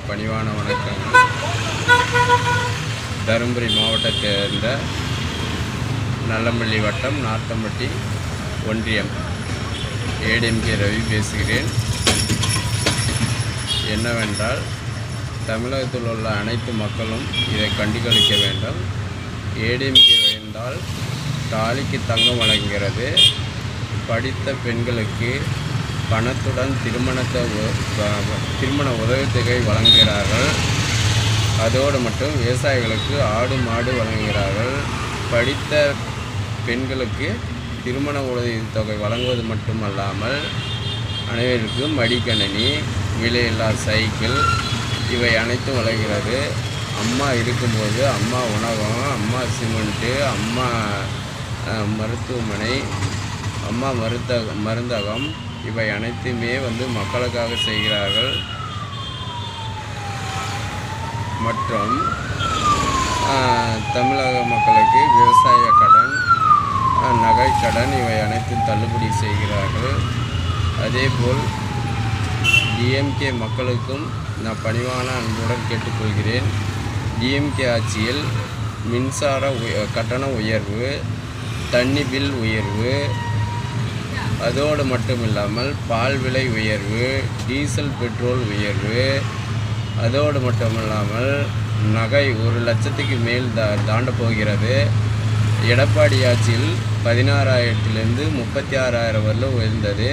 பணிவான வணக்கங்கள். தருமபுரி மாவட்டத்தை சேர்ந்த நல்லமல்லி வட்டம் நார்த்தம்பட்டி ஒன்றியம் ஏடிஎம்கே ரவி பேசுகிறேன். என்னவென்றால், தமிழகத்தில் உள்ள அனைத்து மக்களும் இதை கண்டுகளிக்க வேண்டும். ஏடிஎம்கே விழுந்தால் தாலிக்கு தங்கம் வழங்குகிறது. படித்த பெண்களுக்கு பணத்துடன் திருமண உதவித்தொகை வழங்குகிறார்கள். அதோடு மட்டும் விவசாயிகளுக்கு ஆடு மாடு வழங்குகிறார்கள். படித்த பெண்களுக்கு திருமண உதவித்தொகை வழங்குவது மட்டுமல்லாமல் அனைவருக்கும் மடிக்கணினி, விலையில்லா சைக்கிள் இவை அனைத்தும் வழங்குகிறது. அம்மா இருக்கும்போது அம்மா உணவகம், அம்மா சிமெண்ட்டு, அம்மா மருத்துவமனை, அம்மா மருந்தகம் இவை அனைத்துமே மக்களுக்காக செய்கிறார்கள். மற்றும் தமிழக மக்களுக்கு விவசாய கடன், நகை கடன் இவை அனைத்தும் தள்ளுபடி செய்கிறார்கள். அதேபோல் டிஎம்கே மக்களுக்கும் நான் பணிவான அன்புடன் கேட்டுக்கொள்கிறேன். டிஎம்கே ஆட்சியில் மின்சார கட்டண உயர்வு, தண்ணி பில் உயர்வு, அதோடு மட்டும் இல்லாமல் பால் விலை உயர்வு, டீசல் பெட்ரோல் உயர்வு, அதோடு மட்டும் இல்லாமல் நகை 1 லட்சத்துக்கு மேல் தாண்ட போகிறது. எடப்பாடி ஆட்சியில் 16,000 36,000 வரலும் உயர்ந்தது.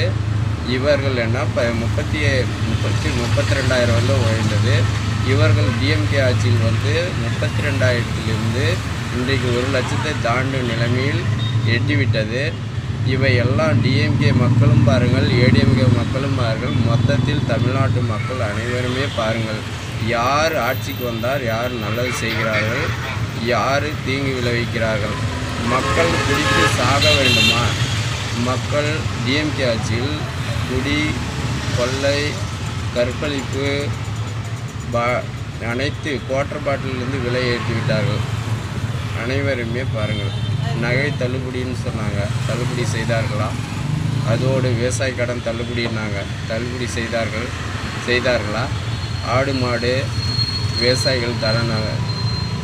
இவர்கள் என்ன 32,000 வரலும் உயர்ந்தது. இவர்கள் டிஎம்கே ஆட்சியில் 32,000 இன்றைக்கு 1 லட்சத்தை தாண்டும் நிலைமையில் எட்டிவிட்டது. இவையெல்லாம் டிஎம்கே மக்களும் பாருங்கள், ஏடிஎம்கே மக்களும் பாருங்கள், மொத்தத்தில் தமிழ்நாட்டு மக்கள் அனைவருமே பாருங்கள். யார் ஆட்சிக்கு வந்தார், யார் நல்லது செய்கிறார்கள், யார் தீங்கு விளைவிக்கிறார்கள். மக்கள் குடித்து சாக வேண்டுமா? மக்கள் டிஎம்கே ஆட்சியில் குடி, கொள்ளை, கற்பழிப்பு அனைத்து குவார்ட்டர் பாட்டிலிருந்து விலை ஏற்றிவிட்டார்கள். அனைவருமே பாருங்கள். நகை தள்ளுபடின்னு சொன்னாங்க, தள்ளுபடி செய்தார்களா? அதோடு விவசாய கடன் தள்ளுபடினாங்க, தள்ளுபடி செய்தார்களா? ஆடு மாடு விவசாயிகள்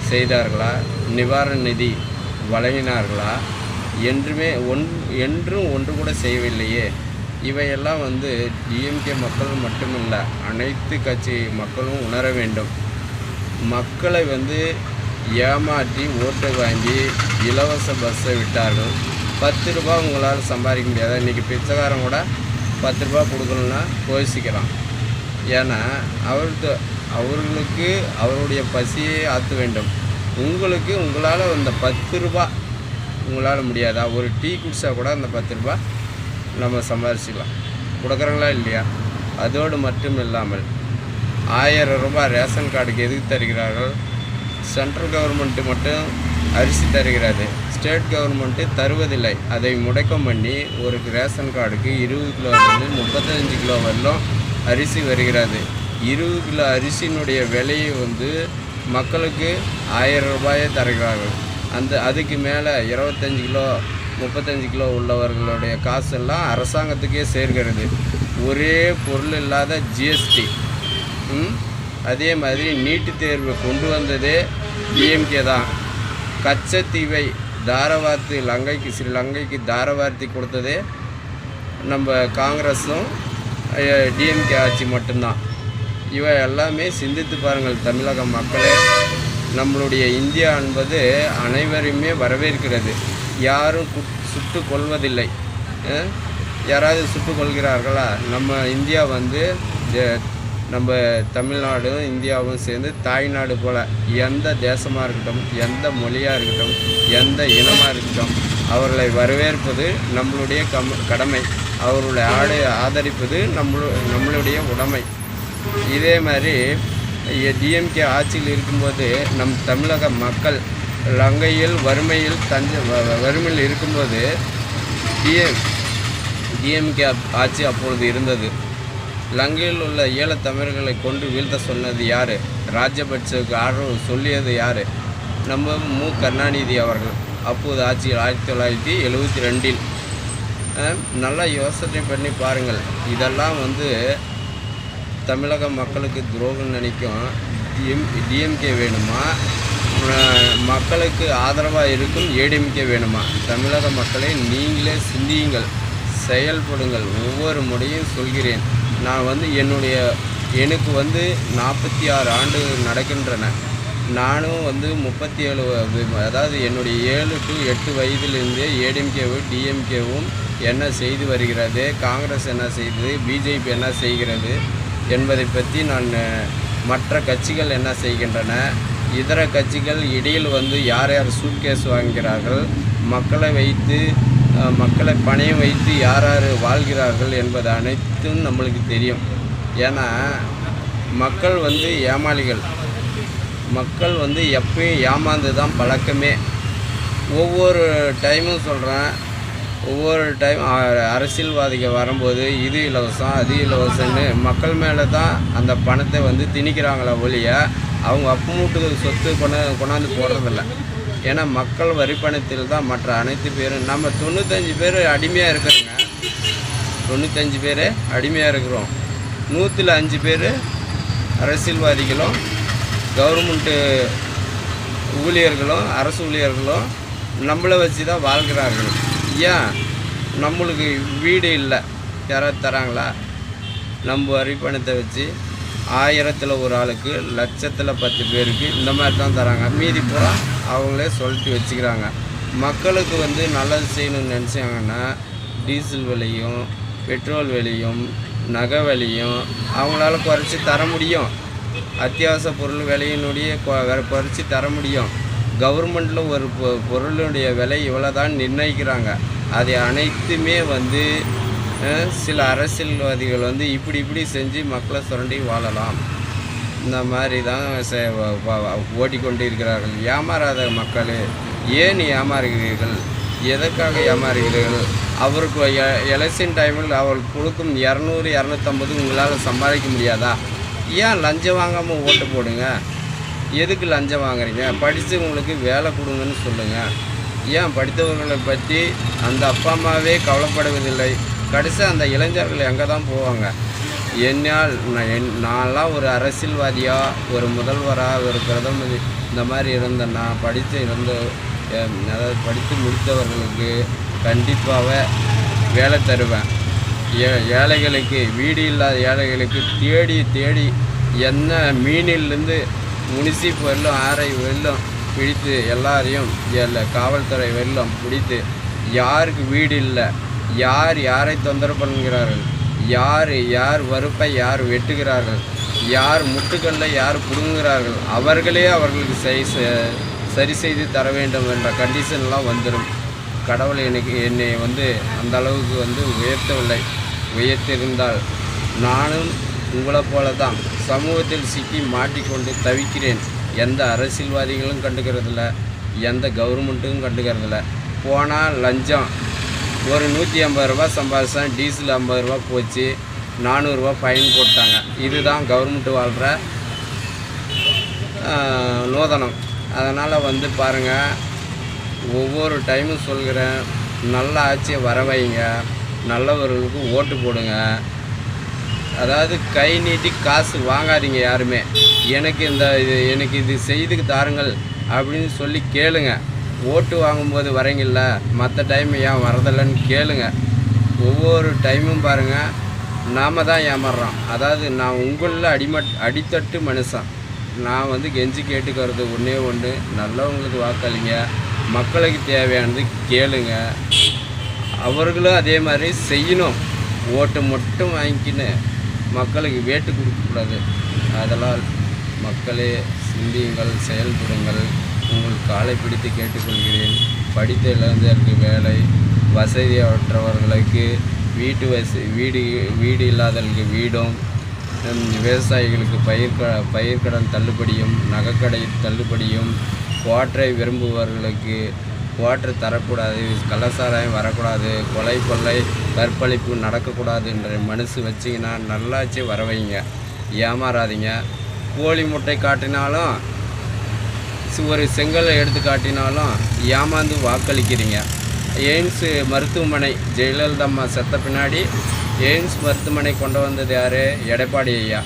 செய்தார்களா? நிவாரண நிதி வழங்கினார்களா? என்றும் ஒன்று கூட செய்யவில்லையே. இவையெல்லாம் டிஎம்கே மக்கள் மட்டுமில்லை, அனைத்து கட்சி மக்களும் உணர வேண்டும். மக்களை ஏமாற்றி ஓட்டு வாங்கி இலவச பஸ்ஸை விட்டார்கள். 10 ரூபா உங்களால் சம்பாதிக்க முடியாது. இன்றைக்கி பிச்சைக்காரன் கூட 10 ரூபா கொடுக்கணுன்னா கோசிக்கிறான். ஏன்னா அவர்களுக்கு அவருடைய பசியை ஆற்ற வேண்டும். உங்களால் அந்த 10 ரூபா உங்களால் முடியாதா? ஒரு டீ குடித்தா கூட அந்த 10 ரூபா நம்ம சம்பாதிச்சிக்கலாம். கொடுக்குறாங்களா இல்லையா? அதோடு மட்டும் இல்லாமல் 1000 ரூபாய் ரேஷன் கார்டுக்கு எதுக்கு தருகிறார்கள்? சென்ட்ரல் கவர்மெண்ட்டு மட்டும் அரிசி தருகிறது, ஸ்டேட் கவர்மெண்ட்டு தருவதில்லை. அதை முடக்கம் பண்ணி ஒரு ரேஷன் கார்டுக்கு 20 கிலோவிலிருந்து 35 கிலோ வரலும் அரிசி வருகிறது. 20 கிலோ அரிசியினுடைய விலையை மக்களுக்கு 1000 ரூபாயே தருகிறார்கள். அதுக்கு மேலே 25 கிலோ 35 கிலோ உள்ளவர்களுடைய காசெல்லாம் அரசாங்கத்துக்கே சேர்கிறது. ஒரே பொருள் இல்லாத ஜிஎஸ்டி. அதே மாதிரி நீட்டு தேர்வு கொண்டு வந்ததே டிஎம்கே தான். கச்சத்தீவை ஸ்ரீலங்கைக்கு தாரவார்த்தி கொடுத்ததே நம்ம காங்கிரஸும் டிஎம்கே ஆட்சி மட்டும்தான். இவை எல்லாமே சிந்தித்து பாருங்கள் தமிழக மக்களே. நம்மளுடைய இந்தியா என்பது அனைவரையுமே வரவேற்கிறது. யாரும் சுட்டு கொள்வதில்லை. யாராவது சுட்டு கொள்கிறார்களா? நம்ம இந்தியா நம்ம தமிழ்நாடும் இந்தியாவும் சேர்ந்து தாய்நாடு போல் எந்த தேசமாக இருக்கட்டும், எந்த மொழியாக இருக்கட்டும், எந்த இனமாக இருக்கட்டும், அவர்களை வரவேற்பது நம்மளுடைய கடமை. அவர்களை ஆதரிப்பது நம்மளுடைய உடைமை. இதே மாதிரி டிஎம்கே ஆட்சியில் இருக்கும்போது நம் தமிழக மக்கள் லங்கையில் வறுமையில் இருக்கும்போது டிஎம்கே ஆட்சி அப்பொழுது இருந்தது. லங்கையில் உள்ள ஈழத்தமிழர்களை கொண்டு வீழ்த்த சொன்னது யார்? ராஜபட்சவுக்கு ஆர்வம் சொல்லியது யார்? நம்ம கருணாநிதி அவர்கள். அப்போது ஆட்சியில் 1972 நல்லா யோசனை பண்ணி பாருங்கள். இதெல்லாம் தமிழக மக்களுக்கு துரோகம் நினைக்கும் டிஎம்கே வேணுமா, மக்களுக்கு ஆதரவாக இருக்கும் ஏடிஎம்கே வேணுமா? தமிழக மக்களை நீங்களே சிந்தியுங்கள், செயல்படுங்கள். ஒவ்வொரு முறையும் சொல்கிறேன். நான் எனக்கு 46 ஆண்டு நடக்கின்றன. நானும் 37 அதாவது என்னுடைய 7 to 8 வயதிலிருந்தே ஏடிஎம்கேவும் டிஎம்கேவும் என்ன செய்து வருகிறது, காங்கிரஸ் என்ன செய்தது, பிஜேபி என்ன செய்கிறது என்பதை பற்றி நான் மற்ற கட்சிகள் என்ன செய்கின்றன, இதர கட்சிகள் இடையில் யார் யார் சூட்கேஸ் வாங்குகிறார்கள், மக்களை பணையம் வைத்து யார் யார் வாழ்கிறார்கள் என்பது அனைத்தும் நம்மளுக்கு தெரியும். ஏன்னா மக்கள் ஏமாளிகள். மக்கள் எப்பயும் ஏமாந்து தான் பழக்கமே. ஒவ்வொரு டைமும் சொல்கிறேன், ஒவ்வொரு டைம் அரசியல்வாதிகள் வரும்போது இது இலவசம் அது இலவசம்னு மக்கள் மேலே தான் அந்த பணத்தை திணிக்கிறாங்களே ஒழிய அவங்க அப்பமூட்டு சொத்து கொண்டாந்து போடுறதில்ல. ஏன்னா மக்கள் வரிப்பணத்தில் தான் மற்ற அனைத்து பேரும். நம்ம 95 பேர் அடிமையாக இருக்கிறோங்க. 95 பேர் அடிமையாக இருக்கிறோம். 105 பேர் அரசியல்வாதிகளும் கவர்மெண்ட்டு ஊழியர்களும் அரசு ஊழியர்களும் நம்மளை வச்சு தான் வாழ்கிறார்கள். ஏன் நம்மளுக்கு வீடு இல்லை, யாராவது தராங்களா? நம்ம வரி பணத்தை வச்சு 1000ல் ஒரு ஆளுக்கு, லட்சத்தில் 10 பேருக்கு இந்த மாதிரி தான் தராங்க. மீதி பூரா அவங்களே சொல்லிட்டு வச்சுக்கிறாங்க. மக்களுக்கு நல்லது செய்யணும்னு நினச்சாங்கன்னா டீசல் விலையும் பெட்ரோல் விலையும் நகை விலையும் அவங்களால குறைச்சி தர முடியும். அத்தியாவசிய பொருள் விலையினுடைய குறைச்சி தர முடியும். கவர்மெண்ட்டில் ஒரு பொருளுடைய விலை இவ்வளோ தான் நிர்ணயிக்கிறாங்க. அதை அனைத்துமே சில அரசியல்வாதிகள் இப்படி செஞ்சு மக்களை சுரண்டி வாழலாம். இந்த மாதிரி தான் ஓட்டிக்கொண்டு இருக்கிறார்கள். ஏமாறாத மக்கள் ஏன் ஏமாறுகிறீர்கள்? எதற்காக ஏமாறுகிறீர்கள்? அவருக்கு எலெக்ஷன் டைமில் அவருக்கு கொடுக்கும் 200 250 உங்களால் சம்பாதிக்க முடியாதா? ஏன் லஞ்சம் வாங்காமல் ஓட்டு போடுங்க. எதுக்கு லஞ்சம் வாங்குறீங்க? படித்தவங்களுக்கு வேலை கொடுங்கன்னு சொல்லுங்கள். ஏன் படித்தவர்களை பற்றி அந்த அப்பா அம்மாவே கவலைப்படுவதில்லை? கடைசி அந்த இளைஞர்கள் எங்கே தான் போவாங்க? நான்லாம் ஒரு அரசியல்வாதியாக, ஒரு முதல்வராக, ஒரு பிரதமர் இந்த மாதிரி இருந்தேன்னா அதாவது படித்து முடித்தவர்களுக்கு கண்டிப்பாக வேலை தருவேன். ஏழைகளுக்கு, வீடு இல்லாத ஏழைகளுக்கு தேடி என்ன மீனிலிருந்து முனிசிப் வெள்ளம் ஆரை வெள்ளம் பிடித்து எல்லாரையும் காவல்துறை வெள்ளம் பிடித்து யாருக்கு வீடு இல்லை, யாரை தொந்தரவு பண்ணுகிறார்கள், யார் வறுப்பை யார் வெட்டுகிறார்கள், யார் முட்டுக்கல்லை யார் பிடுங்குகிறார்கள், அவர்களே அவர்களுக்கு சரி செய்து தர வேண்டும் என்ற கண்டிஷன்லாம் வந்துடும். கடவுளை என்னை அந்த அளவுக்கு உயர்த்தவில்லை. உயர்த்திருந்தால் நானும் உங்களை போல தான் சமூகத்தில் சிக்கி மாட்டிக்கொண்டு தவிக்கிறேன். எந்த அரசியல்வாதிகளும் கண்டுக்கிறதில்ல, எந்த கவர்மெண்ட்டும் கண்டுக்கிறதில்ல. போனால் லஞ்சம். ஒரு 150 ரூபா சம்பாதிச்சேன், டீசல் 50 ரூபா போச்சு, 400 ரூபா ஃபைன் போட்டாங்க. இதுதான் கவர்மெண்ட்டு வாழ்கிற நோதனம். அதனால் பாருங்கள், ஒவ்வொரு டைமும் சொல்கிறேன், நல்ல ஆட்சியை வர வைங்க, நல்லவர்களுக்கு ஓட்டு போடுங்க. அதாவது கை நீட்டி காசு வாங்காதீங்க யாருமே. எனக்கு இது செய்துக்கு தாருங்கள் அப்படின்னு சொல்லி கேளுங்க. ஓட்டு வாங்கும்போது வரீங்கள்ல, மற்ற டைம் ஏன் வரதில்லைன்னு கேளுங்க. ஒவ்வொரு டைமும் பாருங்கள், நாம் தான் ஏமாறுறோம். அதாவது நான் உங்களில் அடித்தட்டு மனுஷன். நான் கெஞ்சி கேட்டுக்கிறது ஒன்றே ஒன்று, நல்லவங்களுக்கு வாக்களிங்க, மக்களுக்கு தேவையானது கேளுங்க. அவர்களும் அதே மாதிரி செய்யணும். ஓட்டு மட்டும் வாங்கிக்கின்னு மக்களுக்கு வேட்டு கொடுக்கக்கூடாது. அதனால் மக்களே சிந்தியுங்கள், செயல்படுங்கள். உங்கள் காலை பிடித்து கேட்டுக்கொள்கிறேன். படித்த இளைஞருக்கு வேலை, வசதியற்றவர்களுக்கு வீடு இல்லாதவர்களுக்கு வீடும், விவசாயிகளுக்கு பயிர்க்கடன் தள்ளுபடியும், நகைக்கடை தள்ளுபடியும், குவாட்டரை விரும்புபவர்களுக்கு குவாட்டர் தரக்கூடாது, கள்ளசாராயம் வரக்கூடாது, கொலை கொள்ளை கற்பழிப்பு நடக்கக்கூடாதுன்ற மனசு வச்சிங்கன்னா நல்லாச்சு வர வைங்க. ஏமாறாதீங்க. கோழி முட்டை காட்டினாலும், ஒரு செங்கலை எடுத்து காட்டினாலும் ஏமாந்து வாக்களிக்கிறீங்க. எய்ம்ஸ் மருத்துவமனை ஜெயலலிதா அம்மா செத்த பின்னாடி எய்ம்ஸ் மருத்துவமனை கொண்டு வந்தது யார்? எடப்பாடி ஐயா.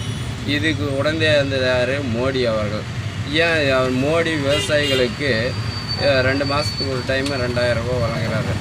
இதுக்கு உடந்தையாக இருந்தது யார்? மோடி அவர்கள். ஏன் மோடி விவசாயிகளுக்கு 2 மாதத்துக்கு ஒரு டைமு 2000 ரூபா வழங்குறாரு.